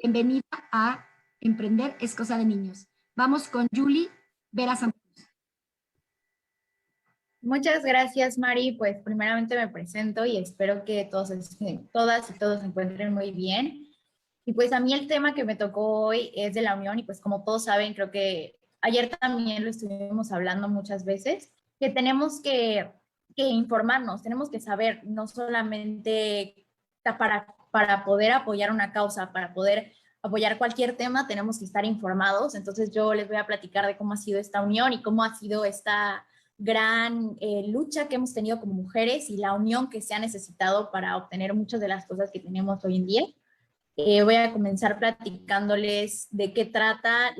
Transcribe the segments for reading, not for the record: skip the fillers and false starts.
Bienvenida a Emprender es cosa de niños. Vamos con Julie Vera Santos. Muchas gracias, Mari. Pues primeramente me presento y espero que todas y todos se encuentren muy bien. Y pues a mí el tema que me tocó hoy es de la unión y pues como todos saben, creo que ayer también lo estuvimos hablando muchas veces, que tenemos que informarnos, tenemos que saber no solamente para poder apoyar una causa, para poder apoyar cualquier tema, tenemos que estar informados. Entonces yo les voy a platicar de cómo ha sido esta unión y cómo ha sido esta gran lucha que hemos tenido como mujeres y la unión que se ha necesitado para obtener muchas de las cosas que tenemos hoy en día. Voy a comenzar platicándoles de qué trata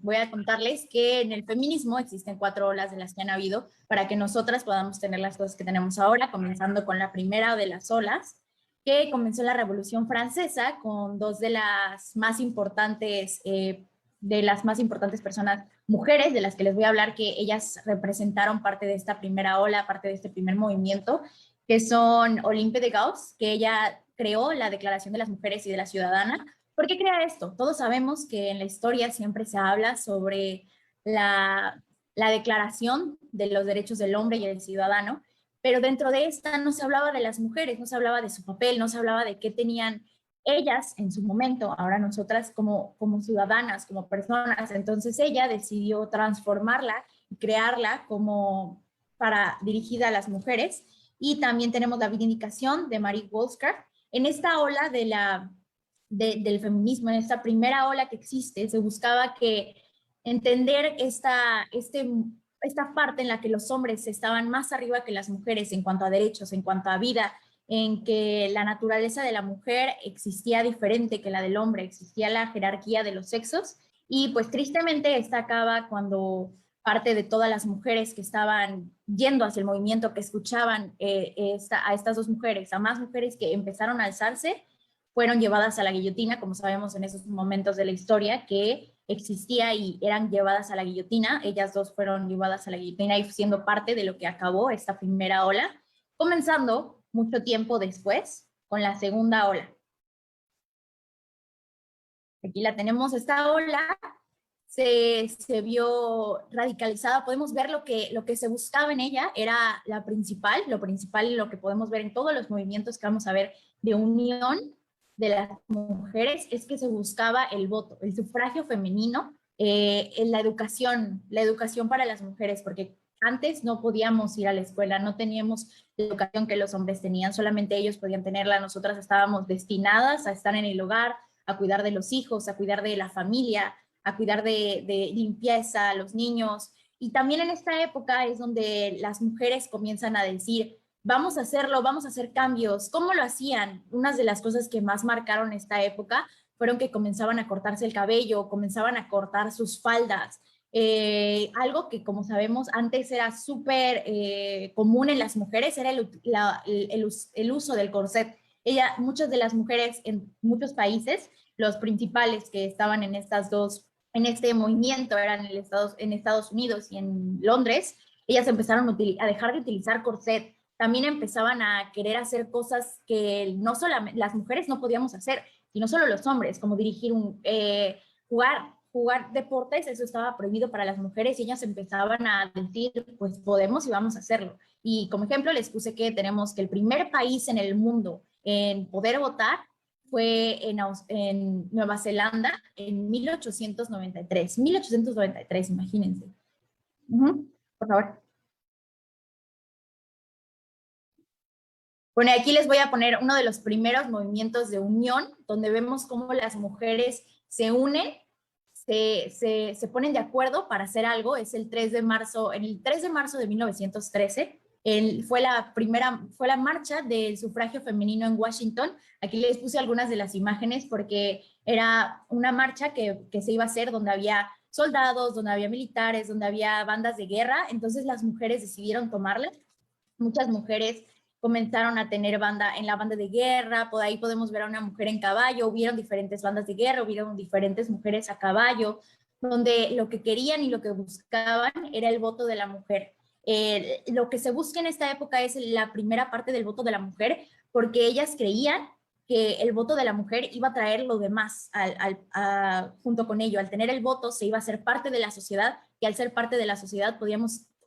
voy a contarles que en el feminismo existen 4 olas de las que han habido para que nosotras podamos tener las cosas que tenemos ahora, comenzando con la primera de las olas, que comenzó la Revolución Francesa con 2 de las más importantes personas, mujeres, de las que les voy a hablar, que ellas representaron parte de esta primera ola, parte de este primer movimiento, que son Olympe de Gauss, que ella creó la Declaración de las Mujeres y de la Ciudadana. ¿Por qué crea esto? Todos sabemos que en la historia siempre se habla sobre la Declaración de los Derechos del Hombre y del Ciudadano, pero dentro de esta no se hablaba de las mujeres, no se hablaba de su papel, no se hablaba de qué tenían ellas en su momento, ahora nosotras como ciudadanas, como personas. Entonces ella decidió transformarla y crearla como dirigida a las mujeres. Y también tenemos la vindicación de Marie Wollstonecraft. En esta ola del feminismo, en esta primera ola que existe, se buscaba que entender esta parte en la que los hombres estaban más arriba que las mujeres en cuanto a derechos, en cuanto a vida, en que la naturaleza de la mujer existía diferente que la del hombre, existía la jerarquía de los sexos, y pues tristemente esta acaba cuando parte de todas las mujeres que estaban yendo hacia el movimiento, que escuchaban a estas 2 mujeres, a más mujeres que empezaron a alzarse, fueron llevadas a la guillotina, como sabemos en esos momentos de la historia que existía y eran llevadas a la guillotina. Ellas 2 fueron llevadas a la guillotina y siendo parte de lo que acabó esta primera ola, comenzando mucho tiempo después con la segunda ola. Aquí la tenemos, esta ola se vio radicalizada. Podemos ver lo que se buscaba en ella era lo principal y lo que podemos ver en todos los movimientos que vamos a ver de unión de las mujeres, es que se buscaba el voto, el sufragio femenino, la educación para las mujeres, porque antes no podíamos ir a la escuela, no teníamos la educación que los hombres tenían, solamente ellos podían tenerla. Nosotras estábamos destinadas a estar en el hogar, a cuidar de los hijos, a cuidar de la familia, a cuidar de limpieza a los niños. Y también en esta época es donde las mujeres comienzan a decir, vamos a hacerlo, vamos a hacer cambios. ¿Cómo lo hacían? Unas de las cosas que más marcaron esta época fueron que comenzaban a cortarse el cabello, comenzaban a cortar sus faldas. Algo que, como sabemos, antes era súper común en las mujeres, era el uso del corset. Muchas de las mujeres en muchos países, los principales que estaban en este movimiento eran en Estados Unidos y en Londres, ellas empezaron a dejar de utilizar corset. También empezaban a querer hacer cosas que no solamente las mujeres no podíamos hacer, sino solo los hombres, como jugar deportes. Eso estaba prohibido para las mujeres y ellas empezaban a decir, pues podemos y vamos a hacerlo. Y como ejemplo les puse que tenemos que el primer país en el mundo en poder votar fue en Nueva Zelanda en 1893. 1893, imagínense. Por favor. Bueno, aquí les voy a poner uno de los primeros movimientos de unión, donde vemos cómo las mujeres se unen, se ponen de acuerdo para hacer algo. Es el 3 de marzo, en el 3 de marzo de 1913, fue la marcha del sufragio femenino en Washington. Aquí les puse algunas de las imágenes porque era una marcha que se iba a hacer donde había soldados, donde había militares, donde había bandas de guerra. Entonces las mujeres decidieron tomarla. Muchas mujeres comenzaron a tener en la banda de guerra. Por ahí podemos ver a una mujer en caballo. Hubieron diferentes bandas de guerra, hubieron diferentes mujeres a caballo, donde lo que querían y lo que buscaban era el voto de la mujer. Lo que se busca en esta época es la primera parte del voto de la mujer, porque ellas creían que el voto de la mujer iba a traer lo demás junto con ello. Al tener el voto se iba a ser parte de la sociedad, y al ser parte de la sociedad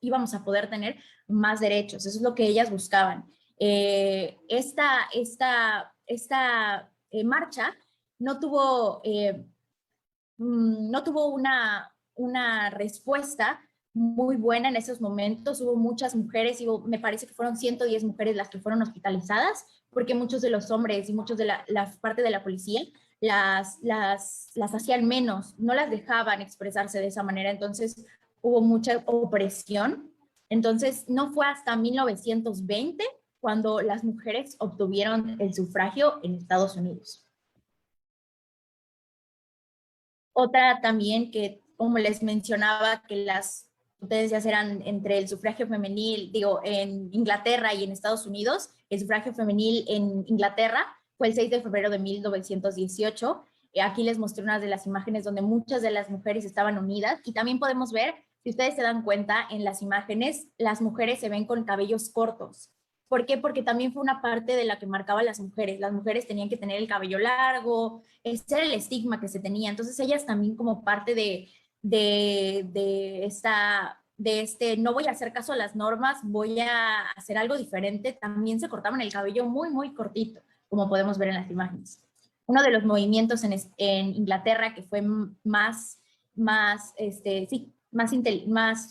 íbamos a poder tener más derechos. Eso es lo que ellas buscaban. Esta marcha no tuvo, no tuvo una respuesta muy buena en esos momentos. Hubo muchas mujeres, me parece que fueron 110 mujeres las que fueron hospitalizadas, porque muchos de los hombres y muchos de la parte de la policía las hacían menos, no las dejaban expresarse de esa manera. Entonces hubo mucha opresión. Entonces no fue hasta 1920 cuando las mujeres obtuvieron el sufragio en Estados Unidos. Otra también que, como les mencionaba, que las potencias eran entre el sufragio femenil, en Inglaterra y en Estados Unidos. El sufragio femenil en Inglaterra fue el 6 de febrero de 1918. Aquí les mostré unas de las imágenes donde muchas de las mujeres estaban unidas, y también podemos ver, si ustedes se dan cuenta, en las imágenes, las mujeres se ven con cabellos cortos. ¿Por qué? Porque también fue una parte de la que marcaba a las mujeres. Las mujeres tenían que tener el cabello largo, ese era el estigma que se tenía. Entonces ellas también, como parte de no voy a hacer caso a las normas, voy a hacer algo diferente, también se cortaban el cabello muy, muy cortito, como podemos ver en las imágenes. Uno de los movimientos en Inglaterra que fue más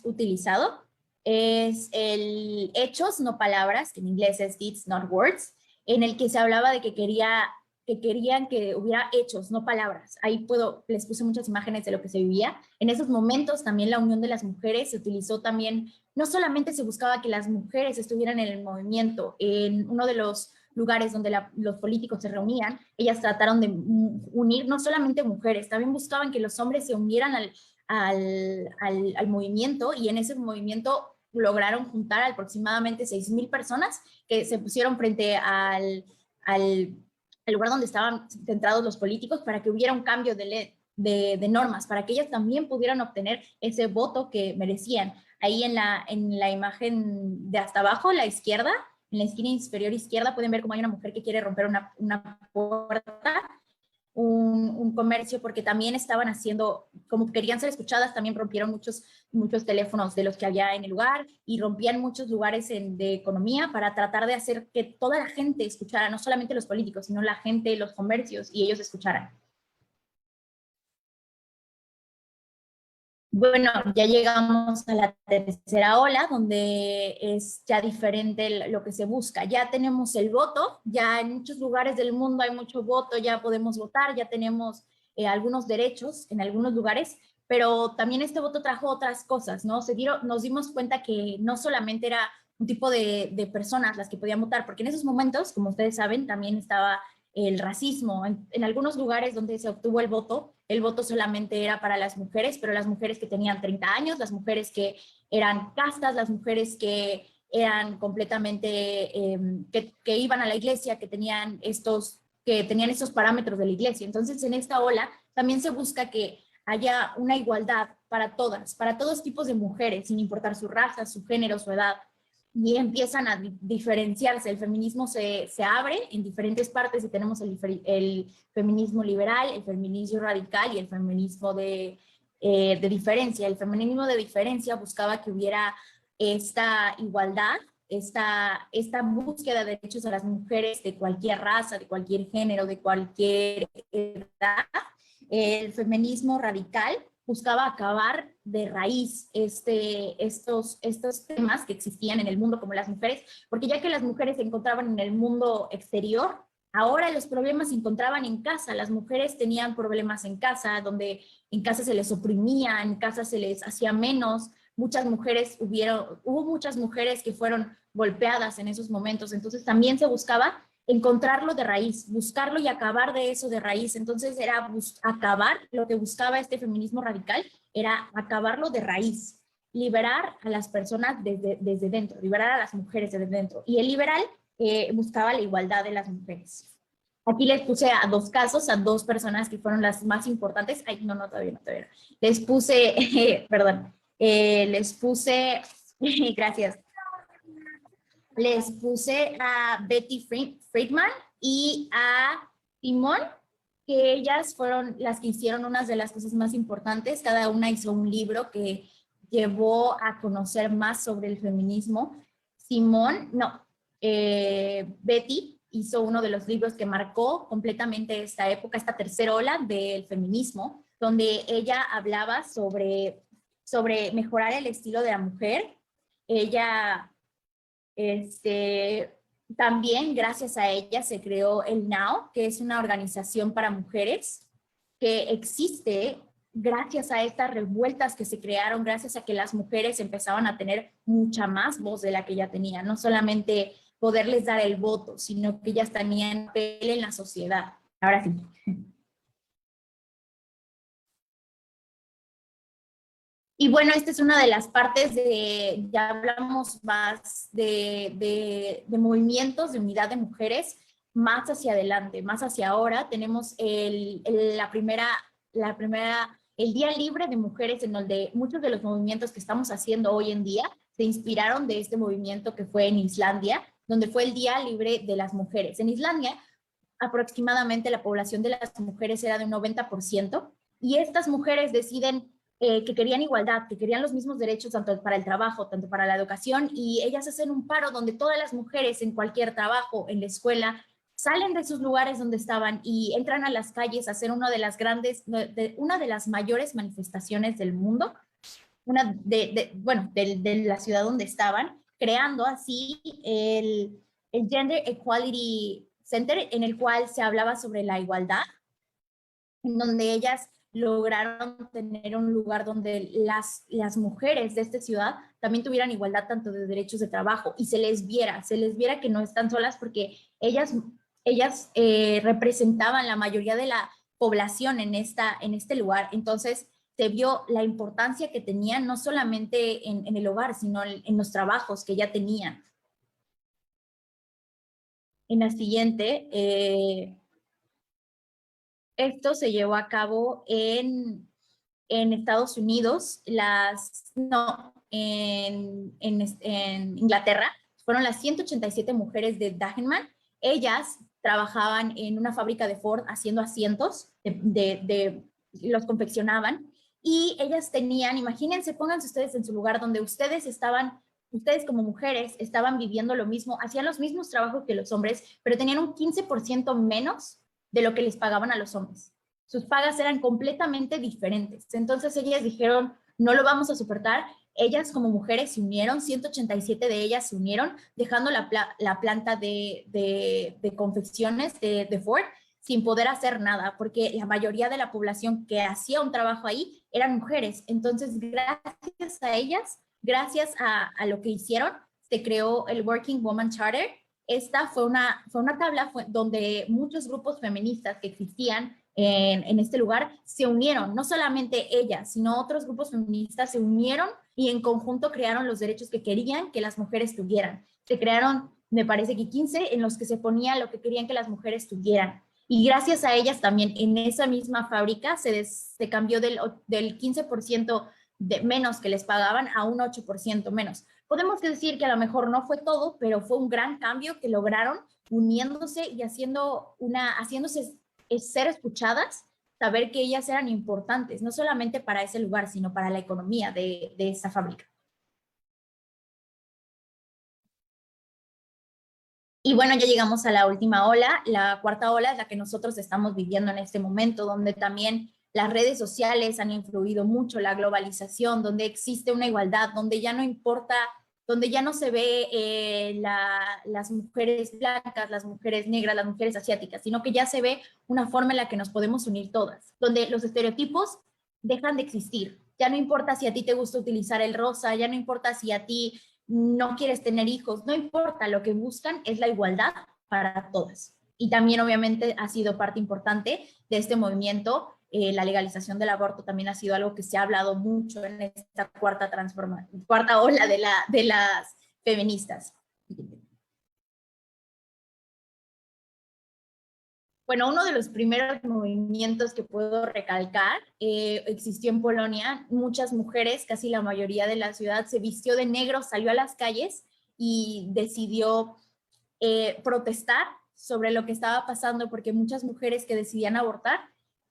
utilizado es el hechos, no palabras, que en inglés es deeds, not words, en el que se hablaba de que querían que hubiera hechos, no palabras. Ahí les puse muchas imágenes de lo que se vivía. En esos momentos también la unión de las mujeres se utilizó también, no solamente se buscaba que las mujeres estuvieran en el movimiento. En uno de los lugares donde los políticos se reunían, ellas trataron de unir no solamente mujeres, también buscaban que los hombres se unieran al movimiento, y en ese movimiento lograron juntar aproximadamente 6,000 personas que se pusieron frente al lugar donde estaban centrados los políticos, para que hubiera un cambio de normas, para que ellas también pudieran obtener ese voto que merecían. Ahí en la imagen de hasta abajo, la izquierda, en la esquina inferior izquierda, pueden ver cómo hay una mujer que quiere romper una puerta, un comercio, porque también estaban haciendo, como querían ser escuchadas, también rompieron muchos teléfonos de los que había en el lugar, y rompían muchos lugares de economía para tratar de hacer que toda la gente escuchara, no solamente los políticos, sino la gente, los comercios, y ellos escucharan. Bueno, ya llegamos a la tercera ola, donde es ya diferente lo que se busca. Ya tenemos el voto, ya en muchos lugares del mundo hay mucho voto, ya podemos votar, ya tenemos algunos derechos en algunos lugares, pero también este voto trajo otras cosas, ¿no? Nos dimos cuenta que no solamente era un tipo de personas las que podían votar, porque en esos momentos, como ustedes saben, también estaba el racismo. En algunos lugares donde se obtuvo el voto solamente era para las mujeres, pero las mujeres que tenían 30 años, las mujeres que eran castas, las mujeres que eran completamente, que iban a la iglesia, que tenían estos parámetros de la iglesia. Entonces, en esta ola también se busca que haya una igualdad para todos tipos de mujeres, sin importar su raza, su género, su edad, y empiezan a diferenciarse. El feminismo se abre en diferentes partes, y tenemos el feminismo liberal, el feminismo radical y el feminismo de diferencia. El feminismo de diferencia buscaba que hubiera esta igualdad, esta búsqueda de derechos a las mujeres de cualquier raza, de cualquier género, de cualquier edad. El feminismo radical buscaba acabar de raíz estos temas que existían en el mundo, como las mujeres, porque ya que las mujeres se encontraban en el mundo exterior, ahora los problemas se encontraban en casa. Las mujeres tenían problemas en casa, donde en casa se les oprimía, en casa se les hacía menos. Hubo muchas mujeres que fueron golpeadas en esos momentos. Entonces también se buscaba encontrarlo de raíz, buscarlo y acabar de eso de raíz. Entonces era acabar, lo que buscaba este feminismo radical era acabarlo de raíz, liberar a las personas desde dentro, liberar a las mujeres desde dentro. Y el liberal buscaba la igualdad de las mujeres. Aquí les puse a dos casos, a dos personas que fueron las más importantes. Ay, no, todavía no. Les puse, gracias. Les puse a Betty Friedman, y a Simón, que ellas fueron las que hicieron unas de las cosas más importantes. Cada una hizo un libro que llevó a conocer más sobre el feminismo. Betty hizo uno de los libros que marcó completamente esta época, esta tercera ola del feminismo, donde ella hablaba sobre mejorar el estilo de la mujer. Ella, también gracias a ella se creó el NOW, que es una organización para mujeres que existe gracias a estas revueltas que se crearon, gracias a que las mujeres empezaban a tener mucha más voz de la que ya tenían, no solamente poderles dar el voto, sino que ellas tenían papel en la sociedad. Ahora sí. Y bueno, esta es una de las partes ya hablamos más de movimientos de unidad de mujeres, más hacia adelante, más hacia ahora. Tenemos el Día Libre de Mujeres, en donde muchos de los movimientos que estamos haciendo hoy en día se inspiraron de este movimiento que fue en Islandia, donde fue el Día Libre de las Mujeres. En Islandia, aproximadamente la población de las mujeres era de un 90%, y estas mujeres deciden que querían igualdad, que querían los mismos derechos tanto para el trabajo, tanto para la educación, y ellas hacen un paro donde todas las mujeres en cualquier trabajo, en la escuela, salen de sus lugares donde estaban y entran a las calles a hacer una de las mayores manifestaciones del mundo, de la ciudad donde estaban, creando así el Gender Equality Center, en el cual se hablaba sobre la igualdad, en donde ellas lograron tener un lugar donde las mujeres de esta ciudad también tuvieran igualdad tanto de derechos de trabajo y se les viera que no están solas, porque ellas representaban la mayoría de la población en este lugar. Entonces se vio la importancia que tenían, no solamente en el hogar, sino en los trabajos que ya tenían. En la siguiente, esto se llevó a cabo en Estados Unidos, en Inglaterra. Fueron las 187 mujeres de Dagenham. Ellas trabajaban en una fábrica de Ford haciendo asientos, los confeccionaban, y ellas tenían, imagínense, pónganse ustedes en su lugar, donde ustedes como mujeres estaban viviendo lo mismo, hacían los mismos trabajos que los hombres, pero tenían un 15% menos de lo que les pagaban a los hombres. Sus pagas eran completamente diferentes. Entonces ellas dijeron, no lo vamos a soportar. Ellas como mujeres se unieron, 187 de ellas se unieron, dejando la planta de confecciones de Ford sin poder hacer nada, porque la mayoría de la población que hacía un trabajo ahí eran mujeres. Entonces, gracias a ellas, gracias a lo que hicieron, se creó el Working Woman Charter. Esta fue una tabla donde muchos grupos feministas que existían en este lugar se unieron, no solamente ellas, sino otros grupos feministas se unieron y en conjunto crearon los derechos que querían que las mujeres tuvieran. Se crearon, me parece que 15, en los que se ponía lo que querían que las mujeres tuvieran. Y gracias a ellas también en esa misma fábrica se cambió del 15% de menos que les pagaban a un 8% menos. Podemos decir que a lo mejor no fue todo, pero fue un gran cambio que lograron uniéndose y haciéndose ser escuchadas, saber que ellas eran importantes, no solamente para ese lugar, sino para la economía de esa fábrica. Y bueno, ya llegamos a la última ola. La cuarta ola es la que nosotros estamos viviendo en este momento, donde también las redes sociales han influido mucho, la globalización, donde existe una igualdad, donde ya no importa, donde ya no se ve las mujeres blancas, las mujeres negras, las mujeres asiáticas, sino que ya se ve una forma en la que nos podemos unir todas, donde los estereotipos dejan de existir. Ya no importa si a ti te gusta utilizar el rosa, ya no importa si a ti no quieres tener hijos, no importa, lo que buscan es la igualdad para todas. Y también obviamente ha sido parte importante de este movimiento. La legalización del aborto también ha sido algo que se ha hablado mucho en esta cuarta ola de las feministas. Bueno, uno de los primeros movimientos que puedo recalcar existió en Polonia. Muchas mujeres, casi la mayoría de la ciudad, se vistió de negro, salió a las calles y decidió protestar sobre lo que estaba pasando, porque muchas mujeres que decidían abortar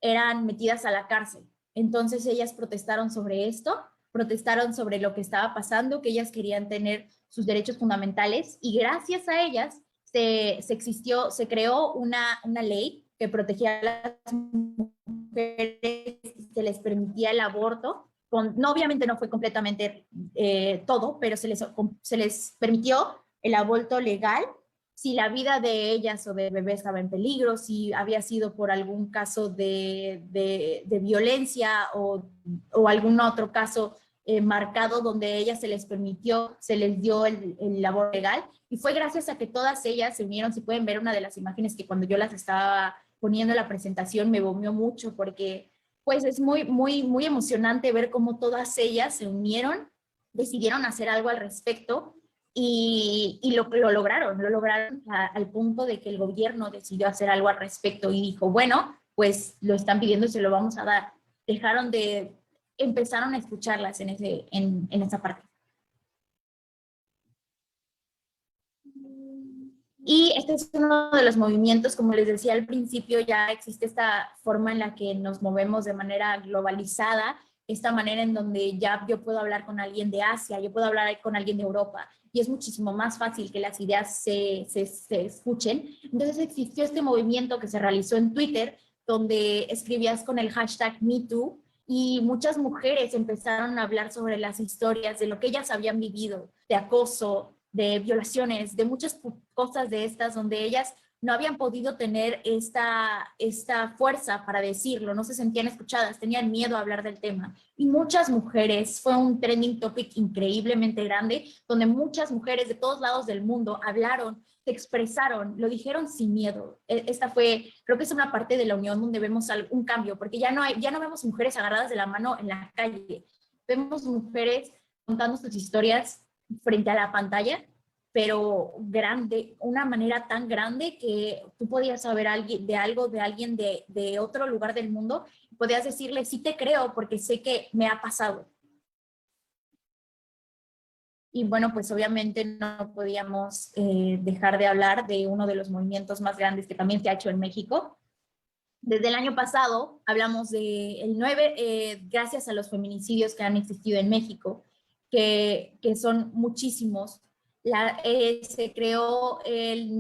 eran metidas a la cárcel. Entonces ellas protestaron sobre esto, protestaron sobre lo que estaba pasando, que ellas querían tener sus derechos fundamentales, y gracias a ellas se creó una ley que protegía a las mujeres, se les permitía el aborto. No, obviamente no fue completamente todo, pero se les permitió el aborto legal si la vida de ellas o del bebé estaba en peligro, si había sido por algún caso de violencia o algún otro caso marcado donde ellas se les permitió, se les dio el aborto legal. Y fue gracias a que todas ellas se unieron. Si pueden ver una de las imágenes que cuando yo las estaba poniendo en la presentación me movió mucho, porque pues es muy, muy, muy emocionante ver cómo todas ellas se unieron, decidieron hacer algo al respecto y lo lograron al punto de que el gobierno decidió hacer algo al respecto y dijo, bueno, pues lo están pidiendo y se lo vamos a dar. Empezaron a escucharlas en esa parte. Y este es uno de los movimientos, como les decía al principio, ya existe esta forma en la que nos movemos de manera globalizada, esta manera en donde ya yo puedo hablar con alguien de Asia, yo puedo hablar con alguien de Europa, y es muchísimo más fácil que las ideas se escuchen. Entonces existió este movimiento que se realizó en Twitter, donde escribías con el hashtag MeToo, y muchas mujeres empezaron a hablar sobre las historias de lo que ellas habían vivido, de acoso, de violaciones, de muchas cosas de estas donde ellas no habían podido tener esta fuerza para decirlo, no se sentían escuchadas, tenían miedo a hablar del tema. Y muchas mujeres, fue un trending topic increíblemente grande, donde muchas mujeres de todos lados del mundo hablaron, se expresaron, lo dijeron sin miedo. Esta fue, creo que es una parte de la unión donde vemos un cambio, porque ya no vemos mujeres agarradas de la mano en la calle, vemos mujeres contando sus historias frente a la pantalla, pero grande, una manera tan grande que tú podías saber de alguien de otro lugar del mundo, podías decirle, sí te creo porque sé que me ha pasado. Y bueno, pues obviamente no podíamos dejar de hablar de uno de los movimientos más grandes que también se ha hecho en México. Desde el año pasado hablamos del 9, gracias a los feminicidios que han existido en México, que son muchísimos. Se creó el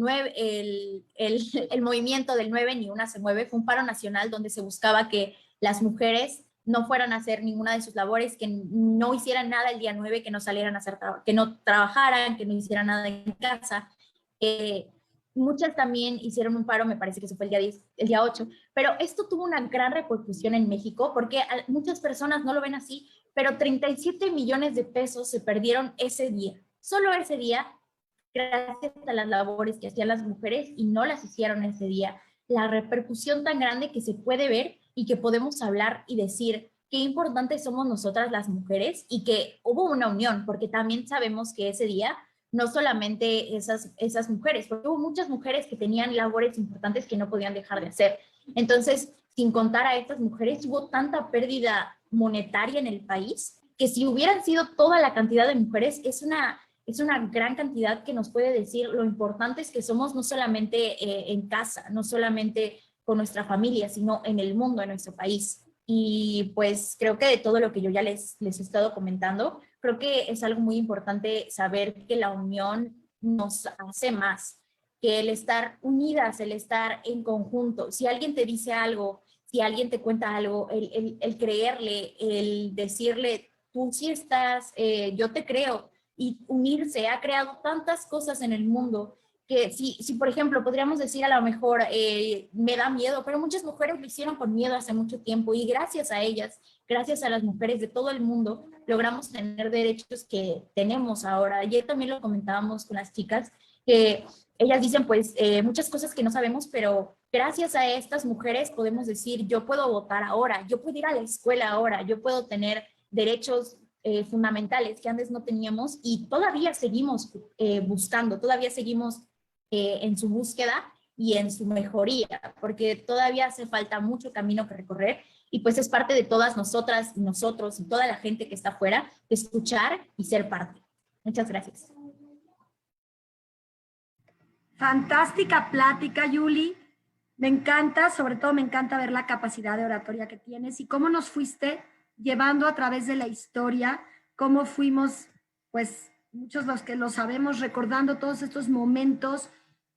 movimiento del 9 Ni Una Se Mueve, fue un paro nacional donde se buscaba que las mujeres no fueran a hacer ninguna de sus labores, que no hicieran nada el día 9, que no salieran a hacer, que no trabajaran, que no hicieran nada en casa. Muchas también hicieron un paro, me parece que eso fue el día 10, el día 8, pero esto tuvo una gran repercusión en México porque muchas personas no lo ven así, pero 37 millones de pesos se perdieron ese día, solo ese día, gracias a las labores que hacían las mujeres y no las hicieron ese día. La repercusión tan grande que se puede ver y que podemos hablar y decir qué importantes somos nosotras las mujeres y que hubo una unión, porque también sabemos que ese día no solamente esas mujeres, porque hubo muchas mujeres que tenían labores importantes que no podían dejar de hacer. Entonces, sin contar a estas mujeres, hubo tanta pérdida monetaria en el país que si hubieran sido toda la cantidad de mujeres, es una gran cantidad que nos puede decir lo importantes que somos, no solamente en casa, no solamente con nuestra familia, sino en el mundo, en nuestro país. Y pues creo que de todo lo que yo ya les he estado comentando, creo que es algo muy importante saber que la unión nos hace más, que el estar unidas, el estar en conjunto. Si alguien te dice algo, si alguien te cuenta algo, el creerle, el decirle, tú sí estás, yo te creo, y unirse ha creado tantas cosas en el mundo que si por ejemplo, podríamos decir a lo mejor, me da miedo, pero muchas mujeres lo hicieron con miedo hace mucho tiempo y gracias a ellas, gracias a las mujeres de todo el mundo, logramos tener derechos que tenemos ahora. Ayer también lo comentábamos con las chicas, que ellas dicen pues muchas cosas que no sabemos, pero gracias a estas mujeres podemos decir, yo puedo votar ahora, yo puedo ir a la escuela ahora, yo puedo tener derechos fundamentales que antes no teníamos y todavía seguimos buscando, todavía seguimos en su búsqueda y en su mejoría, porque todavía hace falta mucho camino que recorrer y pues es parte de todas nosotras y nosotros y toda la gente que está afuera de escuchar y ser parte. Muchas gracias. Fantástica plática, Yuli. Me encanta, sobre todo me encanta ver la capacidad de oratoria que tienes y cómo nos fuiste llevando a través de la historia, cómo fuimos, pues muchos los que lo sabemos, recordando todos estos momentos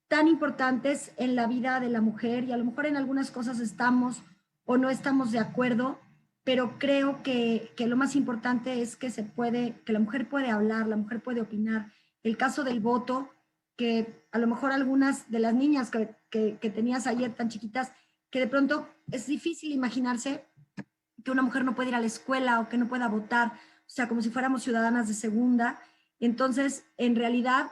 tan importantes en la vida de la mujer y a lo mejor en algunas cosas estamos o no estamos de acuerdo, pero creo que lo más importante es que se puede, que la mujer puede hablar, la mujer puede opinar. El caso del voto, que a lo mejor algunas de las niñas que tenías ayer tan chiquitas, que de pronto es difícil imaginarse que una mujer no puede ir a la escuela o que no pueda votar, o sea, como si fuéramos ciudadanas de segunda. Entonces, en realidad,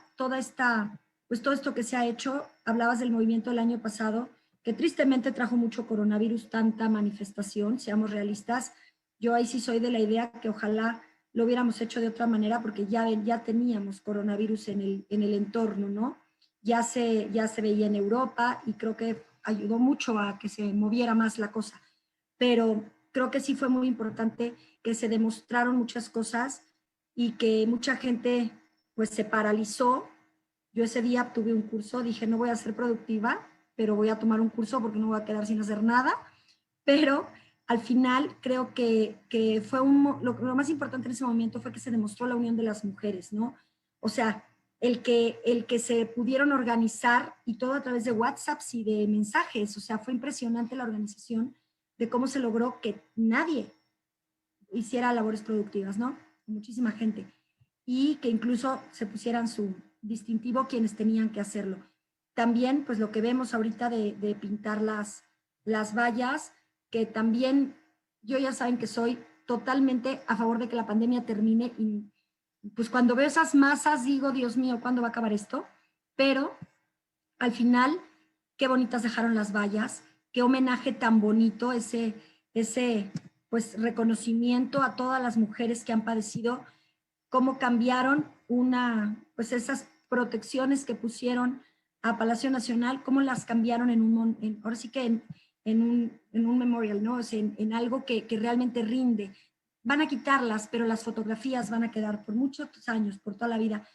pues todo esto que se ha hecho, hablabas del movimiento del año pasado, que tristemente trajo mucho coronavirus, tanta manifestación, seamos realistas. Yo ahí sí soy de la idea que ojalá lo hubiéramos hecho de otra manera porque ya teníamos coronavirus en el entorno, ¿no? Ya se veía en Europa y creo que ayudó mucho a que se moviera más la cosa. Pero creo que sí fue muy importante que se demostraron muchas cosas y que mucha gente pues se paralizó. Yo ese día tuve un curso, dije no voy a ser productiva, pero voy a tomar un curso porque no voy a quedar sin hacer nada, pero al final creo que fue lo más importante en ese momento fue que se demostró la unión de las mujeres, ¿no? O sea, el que se pudieron organizar y todo a través de WhatsApps y de mensajes, o sea, fue impresionante la organización de cómo se logró que nadie hiciera labores productivas, ¿no? Muchísima gente. Y que incluso se pusieran su distintivo quienes tenían que hacerlo. También, pues lo que vemos ahorita de pintar las vallas, que también yo ya saben que soy totalmente a favor de que la pandemia termine y pues cuando veo esas masas digo, Dios mío, ¿cuándo va a acabar esto? Pero al final, qué bonitas dejaron las vallas, qué homenaje tan bonito, ese pues reconocimiento a todas las mujeres que han padecido, cómo cambiaron pues esas protecciones que pusieron a Palacio Nacional, cómo las cambiaron ahora sí que en un memorial, ¿no? O sea, en algo que realmente rinde. Van a quitarlas, pero las fotografías van a quedar por muchos años, por toda la vida.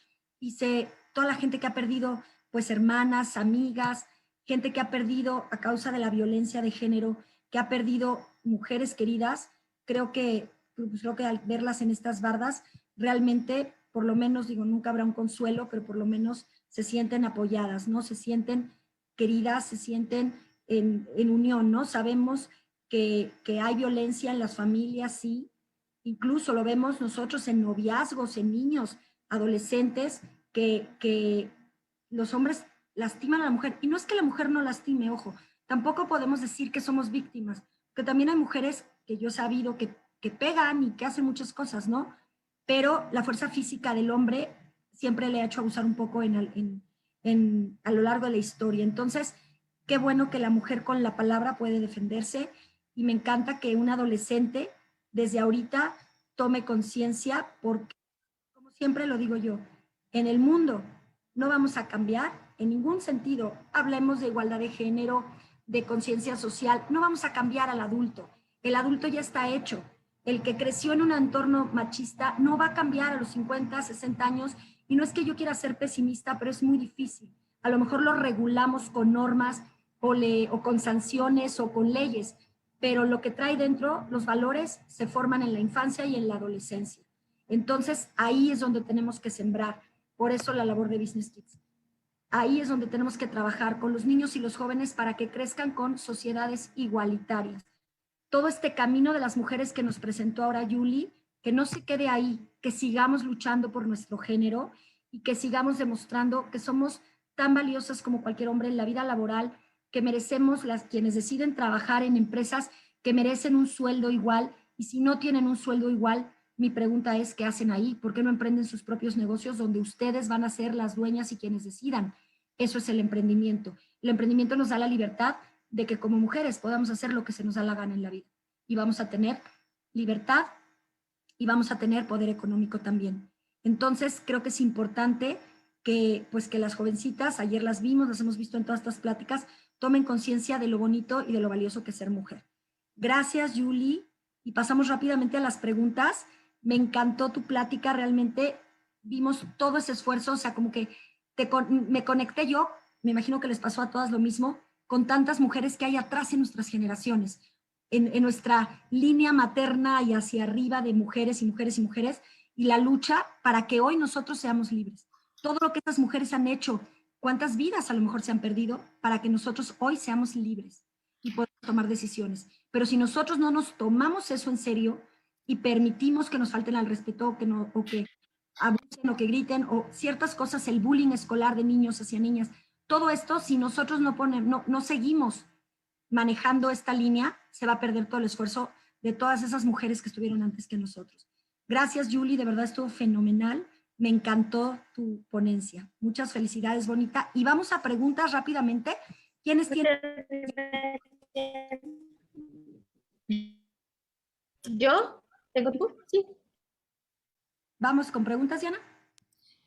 Toda la gente que ha perdido, pues hermanas, amigas, gente que ha perdido a causa de la violencia de género, que ha perdido mujeres queridas, creo que al verlas en estas bardas, realmente, por lo menos, digo, nunca habrá un consuelo, pero por lo menos se sienten apoyadas, ¿no? Se sienten queridas, se sienten en unión, ¿no? Sabemos que hay violencia en las familias, sí, incluso lo vemos nosotros en noviazgos, en niños, adolescentes, que los hombres lastiman a la mujer. Y no es que la mujer no lastime, ojo, tampoco podemos decir que somos víctimas, que también hay mujeres que yo he sabido que pegan y que hacen muchas cosas, ¿no? Pero la fuerza física del hombre siempre le ha hecho abusar un poco a lo largo de la historia. Entonces, qué bueno que la mujer con la palabra puede defenderse y me encanta que un adolescente desde ahorita tome conciencia porque, como siempre lo digo yo, en el mundo no vamos a cambiar en ningún sentido. Hablemos de igualdad de género, de conciencia social, no vamos a cambiar al adulto. El adulto ya está hecho. El que creció en un entorno machista no va a cambiar a los 50, 60 años. Y no es que yo quiera ser pesimista, pero es muy difícil. A lo mejor lo regulamos con normas o con sanciones o con leyes, pero lo que trae dentro, los valores, se forman en la infancia y en la adolescencia. Entonces, ahí es donde tenemos que sembrar. Por eso la labor de Business Kids. Ahí es donde tenemos que trabajar con los niños y los jóvenes para que crezcan con sociedades igualitarias. Todo este camino de las mujeres que nos presentó ahora Yuli, que no se quede ahí, que sigamos luchando por nuestro género y que sigamos demostrando que somos tan valiosas como cualquier hombre en la vida laboral, que merecemos quienes deciden trabajar en empresas que merecen un sueldo igual y si no tienen un sueldo igual, mi pregunta es, ¿qué hacen ahí? ¿Por qué no emprenden sus propios negocios donde ustedes van a ser las dueñas y quienes decidan? Eso es el emprendimiento. El emprendimiento nos da la libertad de que como mujeres podamos hacer lo que se nos da la gana en la vida. Y vamos a tener libertad y vamos a tener poder económico también. Entonces, creo que es importante pues, que las jovencitas, ayer las vimos, las hemos visto en todas estas pláticas, tomen conciencia de lo bonito y de lo valioso que es ser mujer. Gracias, Julie. Y pasamos rápidamente a las preguntas. Me encantó tu plática, realmente vimos todo ese esfuerzo, o sea, como que me conecté yo me imagino que les pasó a todas lo mismo, con tantas mujeres que hay atrás en nuestras generaciones, en nuestra línea materna y hacia arriba de mujeres y mujeres y mujeres, y la lucha para que hoy nosotros seamos libres. Todo lo que estas mujeres han hecho, cuántas vidas a lo mejor se han perdido para que nosotros hoy seamos libres y podamos tomar decisiones. Pero si nosotros no nos tomamos eso en serio y permitimos que nos falten al respeto o que abusen o que griten o ciertas cosas, el bullying escolar de niños hacia niñas, todo esto, si nosotros no seguimos manejando esta línea, se va a perder todo el esfuerzo de todas esas mujeres que estuvieron antes que nosotros. Gracias, Julie, de verdad estuvo fenomenal. Me encantó tu ponencia. Muchas felicidades, Bonita. Y vamos a preguntas rápidamente. ¿Quiénes tienen? ¿Yo? ¿Tengo tiempo? Sí. Vamos con preguntas, Diana.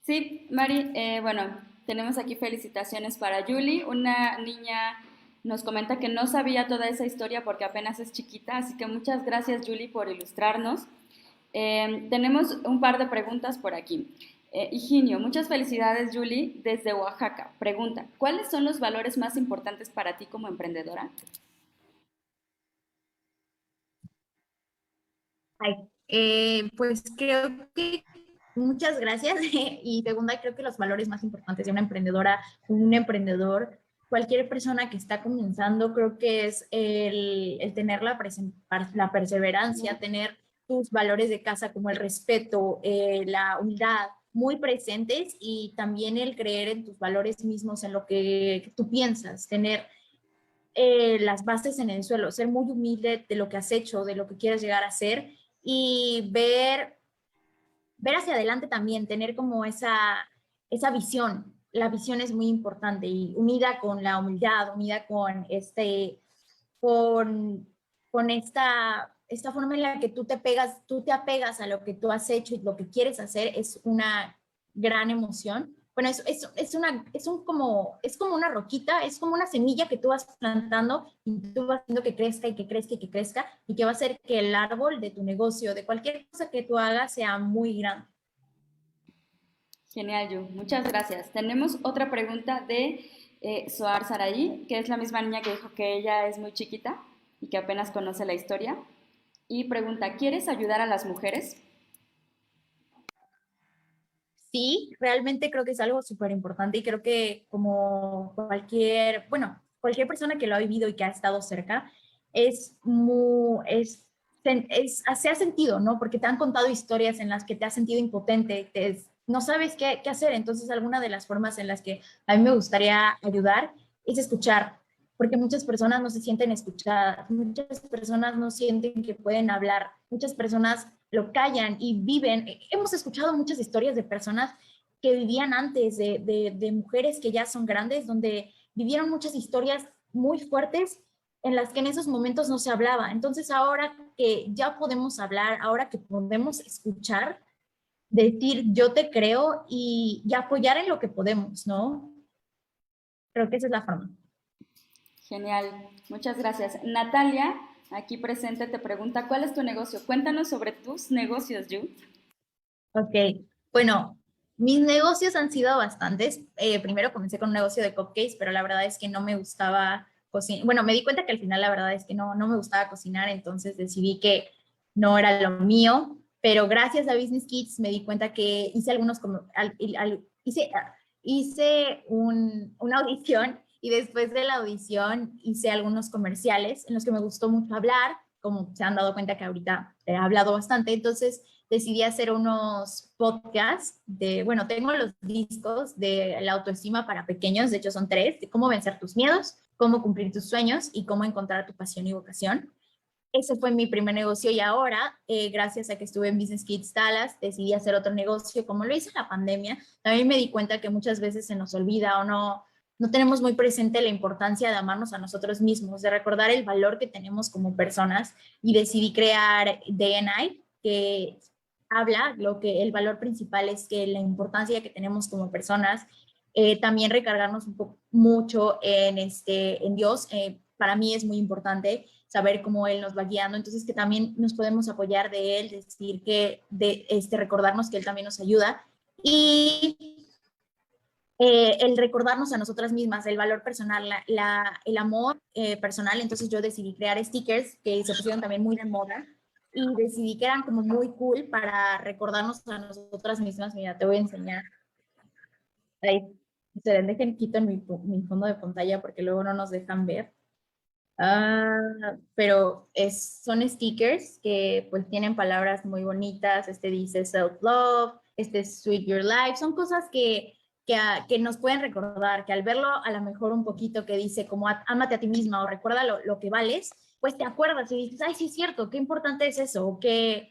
Sí, Mari, bueno, tenemos aquí felicitaciones para Julie. Una niña nos comenta que no sabía toda esa historia porque apenas es chiquita, así que muchas gracias, Julie, por ilustrarnos. Tenemos un par de preguntas por aquí. Higinio, muchas felicidades, Julie, desde Oaxaca. Pregunta, ¿cuáles son los valores más importantes para ti como emprendedora? Pues creo que muchas gracias. Y segunda, creo que los valores más importantes de una emprendedora, un emprendedor, cualquier persona que está comenzando, creo que es el tener la perseverancia, tener tus valores de casa como el respeto, la humildad muy presentes y también el creer en tus valores mismos, en lo que tú piensas, tener las bases en el suelo, ser muy humilde de lo que has hecho, de lo que quieres llegar a ser y ver hacia adelante también, tener como esa visión. La visión es muy importante y unida con la humildad, unida con con esta forma en la que tú te apegas a lo que tú has hecho y lo que quieres hacer es una gran emoción. Bueno, es como una roquita, es como una semilla que tú vas plantando y tú vas haciendo que crezca y que crezca y que crezca y que va a hacer que el árbol de tu negocio, de cualquier cosa que tú hagas, sea muy grande. Genial, Yu. Muchas gracias. Tenemos otra pregunta de Soar Saraí, que es la misma niña que dijo que ella es muy chiquita y que apenas conoce la historia. Y pregunta, ¿quieres ayudar a las mujeres? Sí, realmente creo que es algo súper importante y creo que como cualquier persona que lo ha vivido y que ha estado cerca, se ha sentido, ¿no? Porque te han contado historias en las que te has sentido impotente, no sabes qué hacer. Entonces, alguna de las formas en las que a mí me gustaría ayudar es escuchar, porque muchas personas no se sienten escuchadas, muchas personas no sienten que pueden hablar, muchas personas lo callan y viven. Hemos escuchado muchas historias de personas que vivían antes, de mujeres que ya son grandes, donde vivieron muchas historias muy fuertes en las que en esos momentos no se hablaba. Entonces ahora que ya podemos hablar, ahora que podemos escuchar, decir yo te creo y apoyar en lo que podemos, ¿no? Creo que esa es la forma. Genial, muchas gracias. Natalia, aquí presente, te pregunta, ¿cuál es tu negocio? Cuéntanos sobre tus negocios, Yu. Ok, bueno, mis negocios han sido bastantes. Primero comencé con un negocio de cupcakes, pero la verdad es que no me gustaba cocinar. Bueno, me di cuenta que al final la verdad es que no me gustaba cocinar, entonces decidí que no era lo mío, pero gracias a Business Kids me di cuenta que hice hice una audición y después de la audición hice algunos comerciales en los que me gustó mucho hablar, como se han dado cuenta que ahorita he hablado bastante, entonces decidí hacer unos podcasts bueno, tengo los discos de la autoestima para pequeños, de hecho son 3, de cómo vencer tus miedos, cómo cumplir tus sueños y cómo encontrar tu pasión y vocación. Ese fue mi primer negocio y ahora, gracias a que estuve en Business Kids Dallas, decidí hacer otro negocio. Como lo hice en la pandemia, también me di cuenta que muchas veces se nos olvida o no tenemos muy presente la importancia de amarnos a nosotros mismos, de recordar el valor que tenemos como personas y decidí crear DNI, que habla, el valor principal es que la importancia que tenemos como personas, también recargarnos mucho en Dios, para mí es muy importante saber cómo Él nos va guiando, entonces que también nos podemos apoyar de Él, decir recordarnos que Él también nos ayuda. Y el recordarnos a nosotras mismas, el valor personal, el amor personal. Entonces yo decidí crear stickers que se pusieron también muy de moda y decidí que eran como muy cool para recordarnos a nosotras mismas. Mira, te voy a enseñar. Ahí, se dejen quito mi fondo de pantalla porque luego no nos dejan ver. Pero son stickers que pues tienen palabras muy bonitas. Este dice self-love, este es sweet your life. Son cosas que nos pueden recordar, que al verlo a lo mejor un poquito que dice como ámate a ti misma o recuerda lo que vales, pues te acuerdas y dices, ay, sí es cierto, qué importante es eso, o qué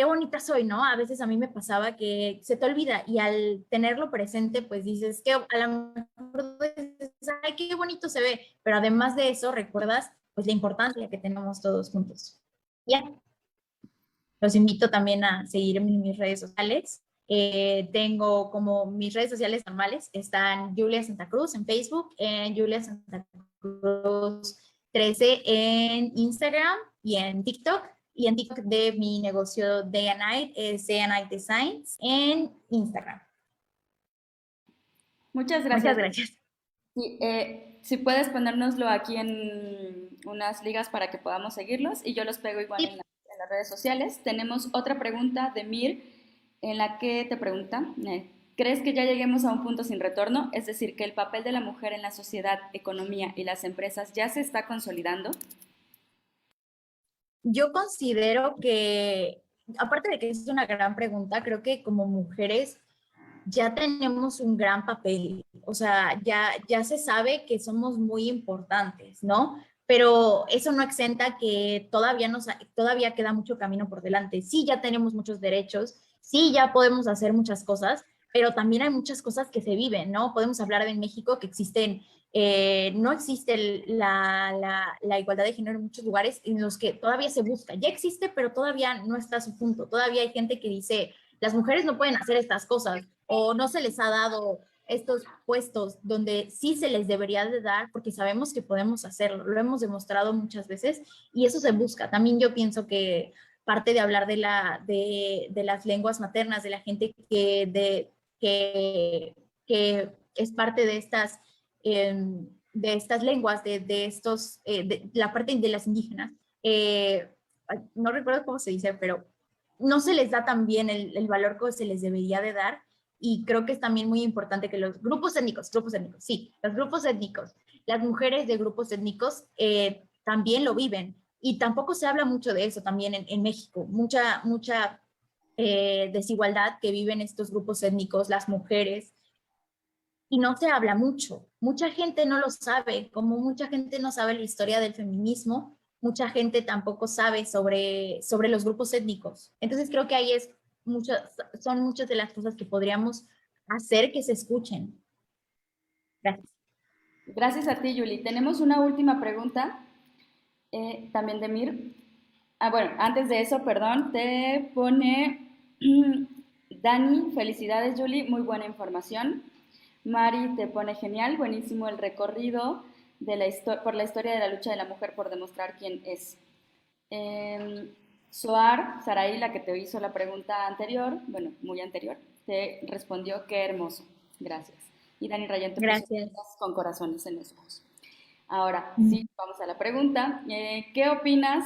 bonita soy, ¿no? A veces a mí me pasaba que se te olvida y al tenerlo presente, pues dices que a lo mejor dices, ay, qué bonito se ve, pero además de eso recuerdas pues la importancia que tenemos todos juntos. Ya, los invito también a seguirme en mis redes sociales. Tengo como mis redes sociales normales, están Julia Santa Cruz en Facebook, en Julia Santa Cruz 13 en Instagram y en TikTok. Y en TikTok de mi negocio Day and Night es Day and Night Designs en Instagram. Muchas Muchas gracias. gracias. Sí, si puedes ponérnoslo aquí en unas ligas para que podamos seguirlos y yo los pego igual Sí. en las redes sociales. Tenemos otra pregunta de Mir en la que te pregunta, ¿crees que ya lleguemos a un punto sin retorno? Es decir, que el papel de la mujer en la sociedad, economía y las empresas ya se está consolidando. Yo considero que, aparte de que es una gran pregunta, creo que como mujeres ya tenemos un gran papel, o sea, ya se sabe que somos muy importantes, ¿no? Pero eso no exenta que todavía queda mucho camino por delante. Sí, ya tenemos muchos derechos, sí, ya podemos hacer muchas cosas, pero también hay muchas cosas que se viven, ¿no? Podemos hablar de México que existen, no existe la igualdad de género en muchos lugares en los que todavía se busca. Ya existe, pero todavía no está a su punto. Todavía hay gente que dice, las mujeres no pueden hacer estas cosas o no se les ha dado estos puestos donde sí se les debería de dar porque sabemos que podemos hacerlo, lo hemos demostrado muchas veces y eso se busca. También yo pienso que parte de hablar de las lenguas maternas, de la gente que es parte de estas lenguas, de la parte de las indígenas, no recuerdo cómo se dice, pero no se les da también el valor que se les debería de dar y creo que es también muy importante que los grupos étnicos, sí, los grupos étnicos, las mujeres de grupos étnicos también lo viven y tampoco se habla mucho de eso también en México, mucha desigualdad que viven estos grupos étnicos, las mujeres, y no se habla mucho. Mucha gente no lo sabe, como mucha gente no sabe la historia del feminismo, mucha gente tampoco sabe sobre los grupos étnicos. Entonces creo que ahí son muchas de las cosas que podríamos hacer que se escuchen. Gracias. Gracias a ti, Yuli. Tenemos una última pregunta, también de Mir. Bueno, antes de eso, perdón, te pone Dani, felicidades, Yuli, muy buena información. Mari te pone genial, buenísimo el recorrido por la historia de la lucha de la mujer por demostrar quién es. Soar, Saraí, la que te hizo la pregunta anterior, bueno, muy anterior, te respondió qué hermoso. Gracias. Y Dani Rayón te puso Gracias. con corazones en los ojos. Ahora, sí, vamos a la pregunta. ¿Qué opinas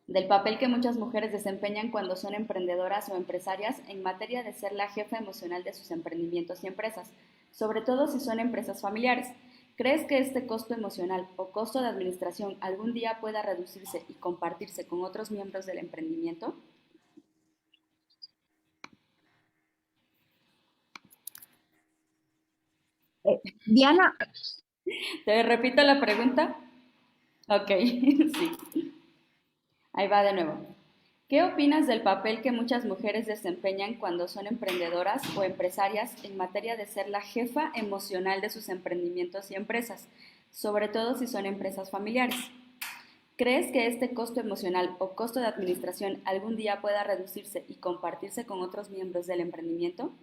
del papel que muchas mujeres desempeñan cuando son emprendedoras o empresarias en materia de ser la jefa emocional de sus emprendimientos y empresas, sobre todo si son empresas familiares? ¿Crees que este costo emocional o costo de administración algún día pueda reducirse y compartirse con otros miembros del emprendimiento? Diana, ¿Te repito la pregunta? Ok, sí. Ahí va de nuevo. ¿Qué opinas del papel que muchas mujeres desempeñan cuando son emprendedoras o empresarias en materia de ser la jefa emocional de sus emprendimientos y empresas, sobre todo si son empresas familiares? ¿Crees que este costo emocional o costo de administración algún día pueda reducirse y compartirse con otros miembros del emprendimiento?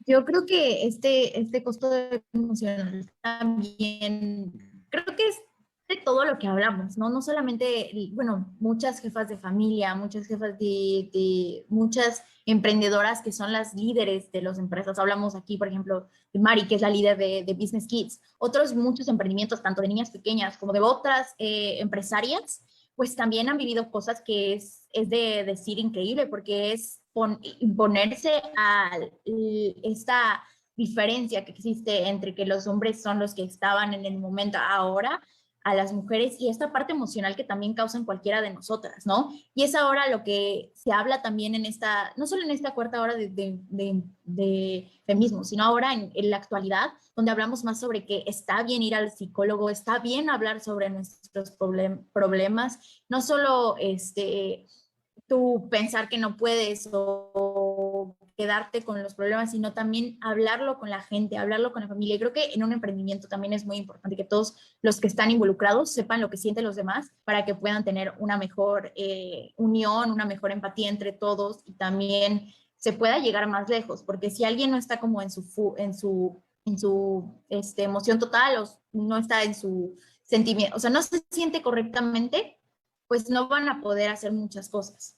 yo creo que este costo emocional también, creo que es de todos todo lo que hablamos, ¿no? No solamente, bueno, muchas jefas de familia, muchas jefas muchas emprendedoras que son las líderes de las empresas. Hablamos aquí, por ejemplo, de Mari, que es la líder de Business Kids. Otros muchos emprendimientos, tanto de niñas pequeñas como de otras empresarias, pues también han vivido cosas que es de decir increíble, porque es imponerse a esta diferencia que existe entre que los hombres son los que estaban en el momento ahora a las mujeres y esta parte emocional que también causan cualquiera de nosotras, ¿no? Y es ahora lo que se habla también en esta, no solo en esta cuarta hora de feminismo, sino ahora en la actualidad, donde hablamos más sobre que está bien ir al psicólogo, está bien hablar sobre nuestros problemas, no solo tú pensar que no puedes o quedarte con los problemas, sino también hablarlo con la gente, hablarlo con la familia. Y creo que en un emprendimiento también es muy importante que todos los que están involucrados sepan lo que sienten los demás para que puedan tener una mejor unión, una mejor empatía entre todos y también se pueda llegar más lejos, porque si alguien no está como en su emoción total o no está en su sentimiento, o sea, no se siente correctamente, pues no van a poder hacer muchas cosas.